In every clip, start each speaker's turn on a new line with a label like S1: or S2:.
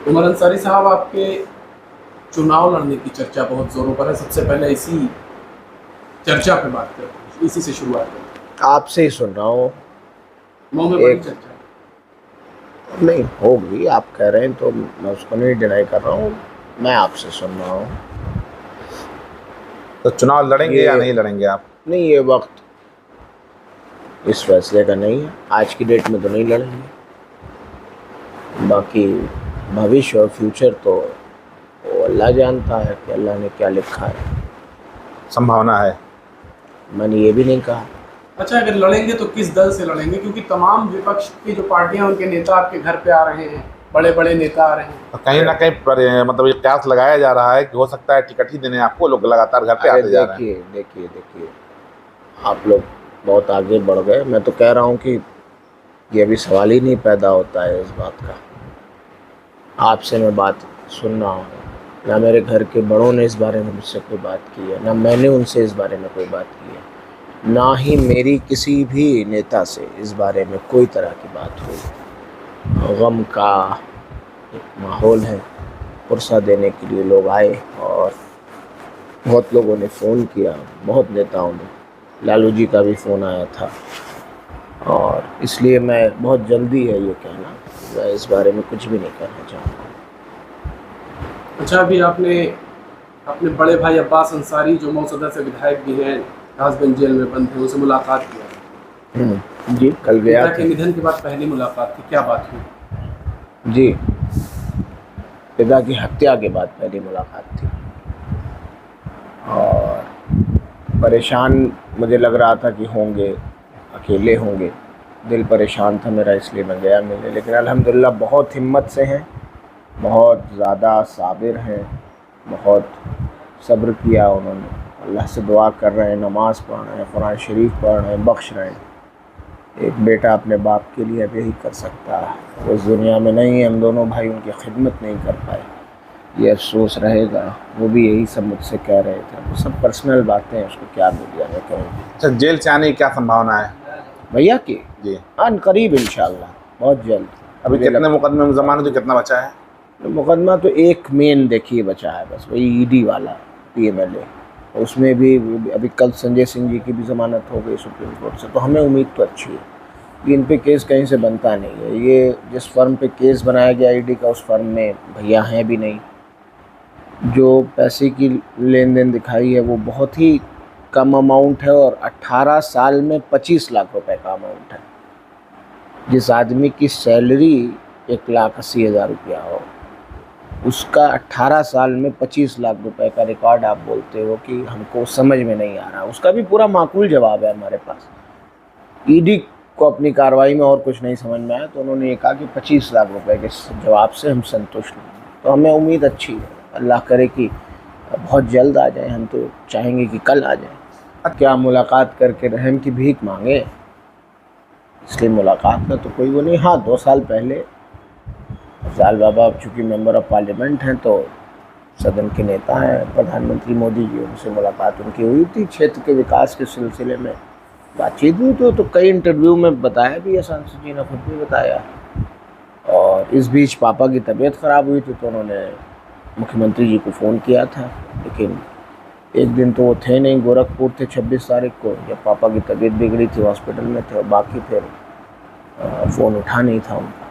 S1: उमर अंसारी साहब, आपके चुनाव लड़ने की चर्चा बहुत ज़ोरों पर है। सबसे पहले इसी चर्चा पे बात करते हैं, इसी से शुरुआत करते
S2: आपसे ही सुन रहा हूँ।
S1: हैं। मऊ में बड़ी
S2: एक
S1: चर्चा है।
S2: नहीं होगी, आप कह रहे हैं तो मैं उसको नहीं डिनाई कर रहा हूँ। मैं आपसे सुन रहा हूँ।
S3: तो चुनाव लड़ेंगे या
S2: ये
S3: नहीं लड़ेंगे आप?
S2: नहीं, ये वक्त इस फैसले का नहीं है। आज की डेट में तो नहीं लड़ेंगे। बाकी भविष्य और फ्यूचर तो वो अल्लाह जानता है कि अल्लाह ने क्या लिखा है।
S3: संभावना है।
S2: मैंने ये भी नहीं कहा।
S1: अच्छा, अगर लड़ेंगे तो किस दल से लड़ेंगे? क्योंकि तमाम विपक्ष की जो पार्टियां, उनके नेता आपके घर पे आ रहे हैं, बड़े बड़े नेता आ रहे हैं।
S3: तो कहीं ना कहीं पर मतलब ये कयास लगाया जा रहा है कि हो सकता है टिकट ही देने आपको लोग लगातार घर पे
S2: अरे
S3: आते जा रहे हैं।
S2: देखिए देखिए देखिए, आप लोग बहुत आगे बढ़ गए। मैं तो कह रहा हूँ कि ये अभी सवाल ही नहीं पैदा होता है इस बात का। आपसे मैं बात सुन रहा हूँ, ना मेरे घर के बड़ों ने इस बारे में मुझसे कोई बात की है, ना मैंने उनसे इस बारे में कोई बात की है, ना ही मेरी किसी भी नेता से इस बारे में कोई तरह की बात हुई। गम का एक माहौल है। पुरसा देने के लिए लोग आए और बहुत लोगों ने फ़ोन किया, बहुत नेताओं ने। लालू जी का भी फ़ोन आया था। और इसलिए मैं बहुत जल्दी है ये कहना, मैं इस बारे में कुछ भी नहीं कहना चाहूँगा।
S1: अच्छा, अभी आपने अपने बड़े भाई अब्बास अंसारी, जो मऊ सदर से विधायक भी हैं, कासगंज जेल में बंद हैं, उनसे मुलाकात किया।
S2: जी, कल गया
S1: पिता के
S2: था।
S1: निधन के बाद पहली मुलाकात थी, क्या बात हुई?
S2: जी, पिता की हत्या के बाद पहली मुलाकात थी। और परेशान मुझे लग रहा था कि होंगे, अकेले होंगे। दिल परेशान था मेरा, इसलिए मैं गया मिलने। लेकिन अल्हम्दुलिल्लाह बहुत हिम्मत से हैं, बहुत ज़्यादा साबिर हैं, बहुत सब्र किया उन्होंने। अल्लाह से दुआ कर रहे हैं, नमाज़ पढ़ रहे हैं, कुरान शरीफ पढ़ रहे हैं, बख्श रहे हैं। एक बेटा अपने बाप के लिए अब यही कर सकता है। वो इस दुनिया में नहीं है, हम दोनों भाई उनकी खिदमत नहीं कर पाए, ये अफसोस रहेगा। वो भी यही सब मुझसे कह रहे थे। वो सब पर्सनल बातें हैं, उसको क्या मीडिया में कहेंगे।
S3: अच्छा, जेल से आने की क्या संभावना है?
S2: भैया की
S3: जी।
S2: करीब इंशाल्लाह बहुत जल्द।
S3: अभी कितने मुकदमे में जमानत जो कितना बचा है?
S2: मुकदमा तो एक मेन देखिए बचा है बस, वही ईडी वाला, PMLA। उसमें भी अभी कल संजय सिंह जी की भी ज़मानत हो गई सुप्रीम कोर्ट से, तो हमें उम्मीद तो अच्छी है कि इन पे केस कहीं से बनता नहीं है। ये जिस फर्म पे केस बनाया गया ईडी का, उस फर्म में भैया हैं भी नहीं। जो पैसे की लेन देन दिखाई है वो बहुत ही कम अमाउंट है, और 18 साल में 25 लाख रुपए का अमाउंट है। जिस आदमी की सैलरी 1,80,000 रुपया हो, उसका 18 साल में 25 लाख रुपए का रिकॉर्ड आप बोलते हो कि हमको समझ में नहीं आ रहा। उसका भी पूरा माकूल जवाब है हमारे पास। ईडी को अपनी कार्रवाई में और कुछ नहीं समझ में आया, तो उन्होंने ये कहा कि 25 लाख रुपए के जवाब से हम संतुष्ट नहीं। तो हमें उम्मीद अच्छी है, अल्लाह करे कि बहुत जल्द आ जाए। हम तो चाहेंगे कि कल आ जाए। क्या मुलाकात करके रहम की भीख मांगे, इसलिए मुलाकात का तो कोई वो नहीं। हाँ, 2 साल पहले अफजाल बाबा अब चूँकि मेंबर ऑफ पार्लियामेंट हैं, तो सदन के नेता हैं प्रधानमंत्री मोदी जी, उनसे मुलाकात उनकी हुई थी क्षेत्र के विकास के सिलसिले में। बातचीत हुई तो कई इंटरव्यू में बताया भी है, सांसद जी ने खुद भी बताया। और इस बीच पापा की तबीयत ख़राब हुई थी, तो उन्होंने मुख्यमंत्री जी को फ़ोन किया था। लेकिन एक दिन तो वो थे नहीं, गोरखपुर थे 26 तारीख को, जब पापा की तबीयत बिगड़ी थी, हॉस्पिटल में थे। और बाकी फिर फ़ोन उठा नहीं था उनका।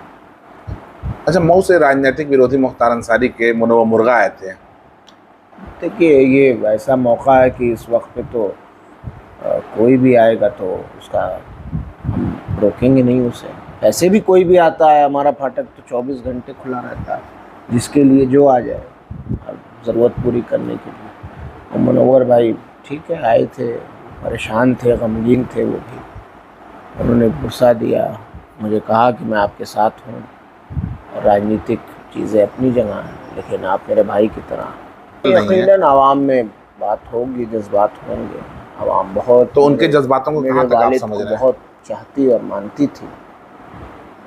S3: अच्छा, मऊ से राजनीतिक विरोधी मुख्तार अंसारी के मुनव्वर मुर्गा आए थे।
S2: देखिए, ये ऐसा मौका है कि इस वक्त पे तो कोई भी आएगा तो उसका हम रोकेंगे नहीं उसे। ऐसे भी कोई भी आता है, हमारा फाटक तो 24 घंटे खुला रहता है, जिसके लिए जो आ जाए ज़रूरत पूरी करने के लिए। और मुनव्वर भाई ठीक है, आए थे, परेशान थे, गमगीन थे वो भी। उन्होंने पुरसा दिया, मुझे कहा कि मैं आपके साथ हूँ। और राजनीतिक चीज़ें अपनी जगह हैं, लेकिन आप मेरे भाई की तरह। यकीनन आवाम में बात होगी, जज्बात होंगे। आवाम बहुत,
S3: तो उनके जज्बातों को
S2: मेरे
S3: कहाँ तक आप
S2: वालिद
S3: समझ
S2: को
S3: रहे हैं?
S2: बहुत चाहती और मानती थी,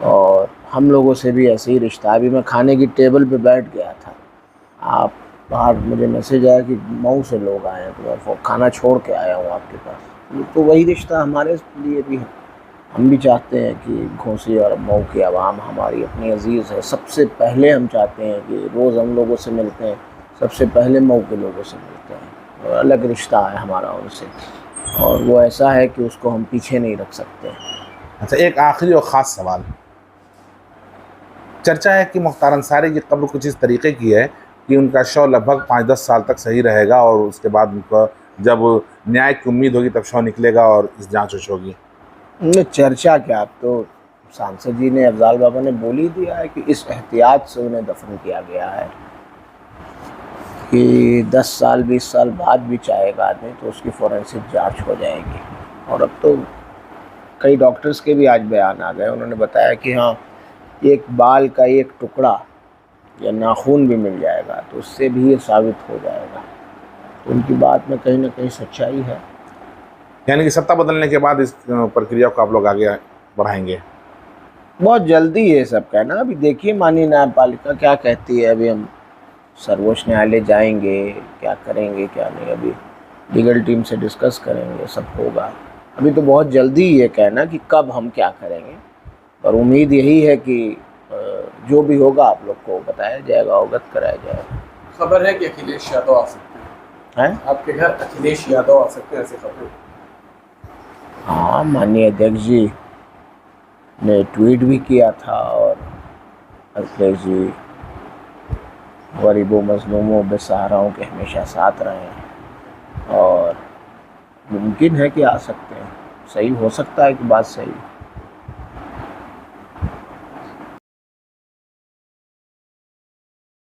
S2: और हम लोगों से भी ऐसे ही रिश्ता। अभी मैं खाने की टेबल पे बैठ गया था, आप बाहर मुझे मैसेज आया कि मऊ से लोग आए हैं, तो मैं खाना छोड़ के आया हूँ आपके पास। तो वही रिश्ता हमारे लिए भी है। हम भी चाहते हैं कि घोसी और मऊ की आवाम हमारी अपनी अजीज़ है। सबसे पहले हम चाहते हैं कि रोज़ हम लोगों से मिलते हैं, सबसे पहले मऊ के लोगों से मिलते हैं और अलग रिश्ता है हमारा उनसे, और वो ऐसा है कि उसको हम पीछे नहीं रख सकते।
S3: अच्छा, एक आखिरी और ख़ास सवाल। चर्चा है कि मुख्तार अंसारी की कब्र कुछ इस तरीके की है कि उनका शव लगभग 5-10 साल तक सही रहेगा और उसके बाद उनका जब न्याय की उम्मीद होगी तब शव निकलेगा और इस जांच होगी।
S2: नहीं, चर्चा क्या, अब तो सांसद जी ने, अफजाल बाबा ने बोल ही दिया है कि इस एहतियात से उन्हें दफन किया गया है कि 10 साल 20 साल बाद भी चाहेगा आदमी तो उसकी फोरेंसिक जांच हो जाएगी। और अब तो कई डॉक्टर्स के भी आज बयान आ गए, उन्होंने बताया कि हाँ, एक बाल का एक टुकड़ा या नाखून भी मिल जाएगा तो उससे भी ये साबित हो जाएगा। तो उनकी बात में कहीं ना कहीं सच्चाई है।
S3: यानी कि सत्ता बदलने के बाद इस प्रक्रिया को आप लोग आगे बढ़ाएंगे?
S2: बहुत जल्दी ये सब कहना, अभी देखिए माननीय न्यायपालिका क्या कहती है। अभी हम सर्वोच्च न्यायालय जाएंगे, क्या करेंगे क्या नहीं, अभी लीगल टीम से डिस्कस करेंगे, सब होगा। अभी तो बहुत जल्दी ये कहना कि कब हम क्या करेंगे, पर उम्मीद यही है कि जो भी होगा आप लोग को बताया जाएगा, अवगत कराया जाएगा।
S1: खबर है कि अखिलेश यादव आ सकते हैं आपके घर, अखिलेश यादव आ सकते हैं, ऐसी खबर।
S2: हाँ, माननीय अध्यक्ष जी ने ट्वीट भी किया था और अखिलेश जी गरीबों मजलूमों बेसहाराओं के हमेशा साथ रहे हैं और मुमकिन है कि आ सकते हैं। सही हो सकता है कि बात सही।